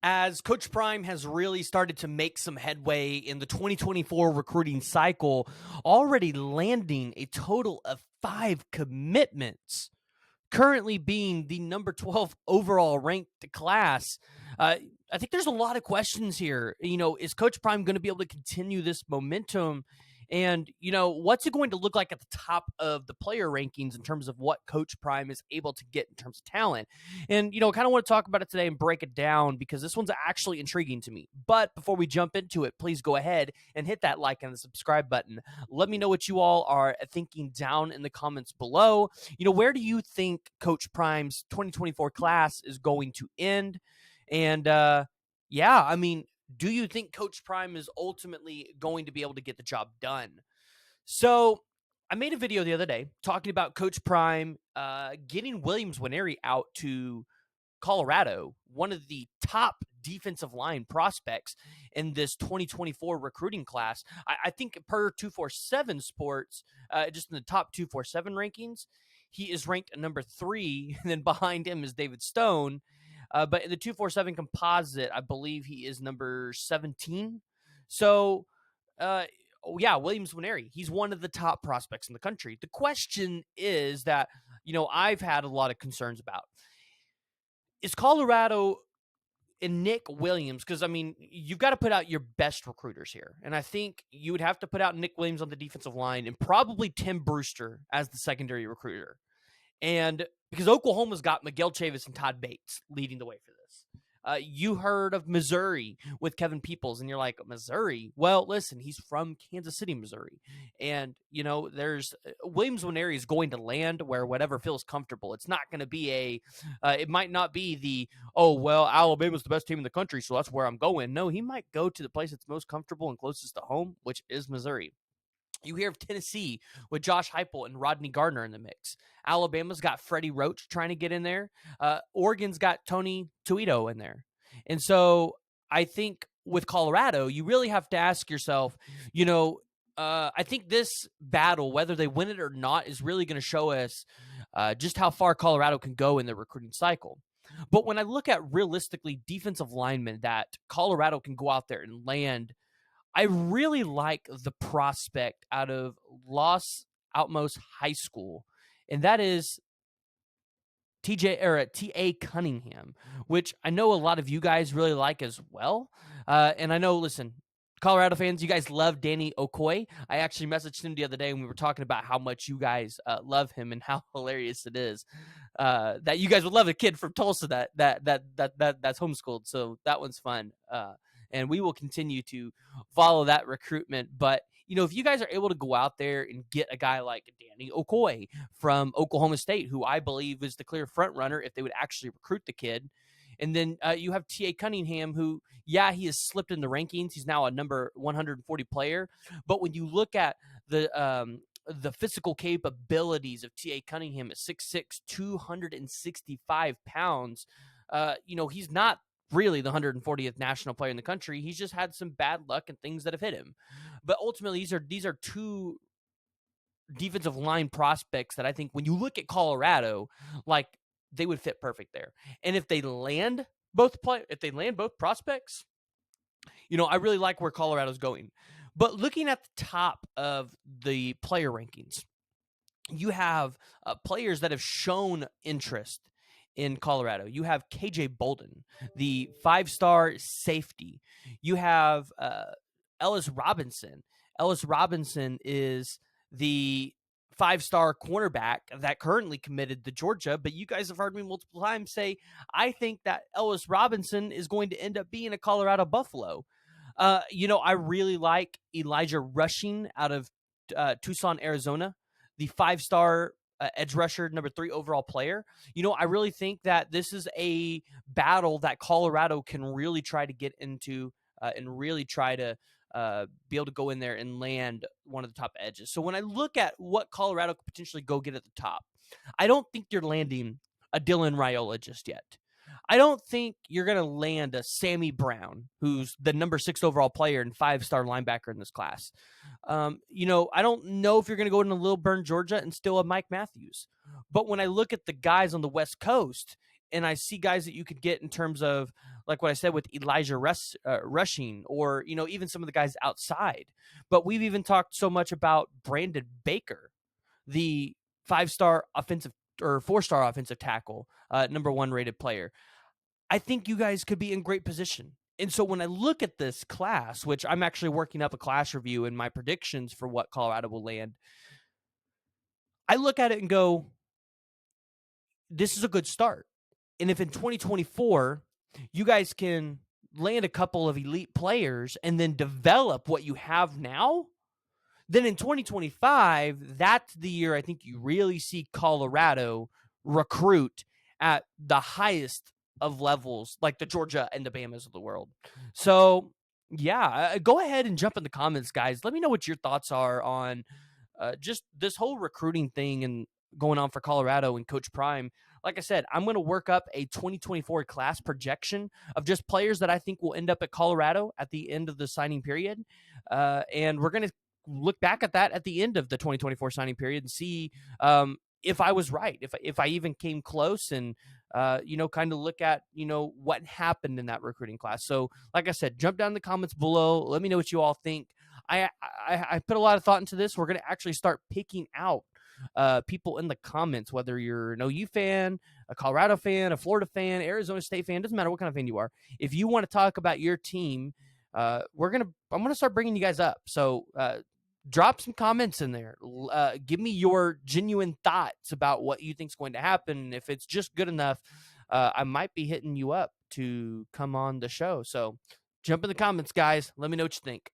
As Coach Prime has really started to make some headway in the 2024 recruiting cycle, already landing a total of 5 commitments, currently being the number 12 overall ranked class. I think there's a lot of questions here. Is Coach Prime going to be able to continue this momentum? And, what's it going to look like at the top of the player rankings in terms of what Coach Prime is able to get in terms of talent? And, kind of want to talk about it today and break it down because this one's actually intriguing to me. But before we jump into it, please go ahead and hit that like and the subscribe button. Let me know what you all are thinking down in the comments below. Where do you think Coach Prime's 2024 class is going to end? And do you think Coach Prime is ultimately going to be able to get the job done? So I made a video the other day talking about Coach Prime getting Williams Nwaneri out to Colorado, one of the top defensive line prospects in this 2024 recruiting class. I think per 247 Sports, just in the top 247 rankings, he is ranked number 3, and then behind him is David Stone. But in the 247 composite, I believe he is number 17. So, Williams Nwaneri, he's one of the top prospects in the country. The question is that, I've had a lot of concerns about. Is Colorado and Nick Williams, because, you've got to put out your best recruiters here. And I think you would have to put out Nick Williams on the defensive line and probably Tim Brewster as the secondary recruiter. And because Oklahoma's got Miguel Chavis and Todd Bates leading the way for this. You heard of Missouri with Kevin Peoples, and you're like, Missouri? Well, listen, he's from Kansas City, Missouri. And, there's Williams Nwaneri is going to land where whatever feels comfortable. It's not going to be it might not be the, Alabama's the best team in the country, so that's where I'm going. No, he might go to the place that's most comfortable and closest to home, which is Missouri. You hear of Tennessee with Josh Heupel and Rodney Gardner in the mix. Alabama's got Freddie Roach trying to get in there. Oregon's got Tony Tuito in there. And so I think with Colorado, you really have to ask yourself, I think this battle, whether they win it or not, is really going to show us just how far Colorado can go in the recruiting cycle. But when I look at realistically defensive linemen that Colorado can go out there and land, I really like the prospect out of Los Alamos High School, and that is T.A. Cunningham, which I know a lot of you guys really like as well. And I know, listen, Colorado fans, you guys love Danny Okoye. I actually messaged him the other day and we were talking about how much you guys love him and how hilarious it is that you guys would love a kid from Tulsa that's homeschooled. So that one's fun. And we will continue to follow that recruitment. But, if you guys are able to go out there and get a guy like Danny Okoye from Oklahoma State, who I believe is the clear front runner if they would actually recruit the kid. And then you have T.A. Cunningham, who, he has slipped in the rankings. He's now a number 140 player. But when you look at the physical capabilities of T.A. Cunningham at 6'6", 265 pounds, he's not really the 140th national player in the country. He's just had some bad luck and things that have hit him. But ultimately, these are two defensive line prospects that I think when you look at Colorado, like they would fit perfect there. And if they land both prospects, I really like where Colorado's going. But looking at the top of the player rankings, you have players that have shown interest in Colorado. You have KJ Bolden, the 5-star safety. You have Ellis Robinson. Ellis Robinson is the 5-star cornerback that currently committed to Georgia, but you guys have heard me multiple times say, I think that Ellis Robinson is going to end up being a Colorado Buffalo. I really like Elijah Rushing out of Tucson, Arizona, the 5-star edge rusher, number 3 overall player. I really think that this is a battle that Colorado can really try to get into and really try to be able to go in there and land one of the top edges. So when I look at what Colorado could potentially go get at the top, I don't think you're landing a Dylan Raiola just yet. I don't think you're going to land a Sammy Brown, who's the number 6 overall player and 5-star linebacker in this class. I don't know if you're going to go into Lilburn, Georgia, and still a Mike Matthews. But when I look at the guys on the West Coast, and I see guys that you could get in terms of like what I said with Elijah Rushing, or even some of the guys outside. But we've even talked so much about Brandon Baker, the 5-star offensive or 4-star offensive tackle, number 1 rated player. I think you guys could be in great position. And so when I look at this class, which I'm actually working up a class review and my predictions for what Colorado will land, I look at it and go, this is a good start. And if in 2024 you guys can land a couple of elite players and then develop what you have now, then in 2025, that's the year I think you really see Colorado recruit at the highest of levels, like the Georgia and the Bamas of the world. So, yeah, go ahead and jump in the comments, guys. Let me know what your thoughts are on just this whole recruiting thing and going on for Colorado and Coach Prime. Like I said, I'm going to work up a 2024 class projection of just players that I think will end up at Colorado at the end of the signing period. And we're going to look back at that at the end of the 2024 signing period and see if I was right, if I even came close, and kind of look at what happened in that recruiting class. So, like I said, jump down in the comments below. Let me know what you all think. I put a lot of thought into this. We're going to actually start picking out people in the comments, whether you're an OU fan, a Colorado fan, a Florida fan, Arizona State fan, doesn't matter what kind of fan you are. If you want to talk about your team, I'm gonna start bringing you guys up. So drop some comments in there. Give me your genuine thoughts about what you think is going to happen. If it's just good enough, I might be hitting you up to come on the show. So jump in the comments, guys. Let me know what you think.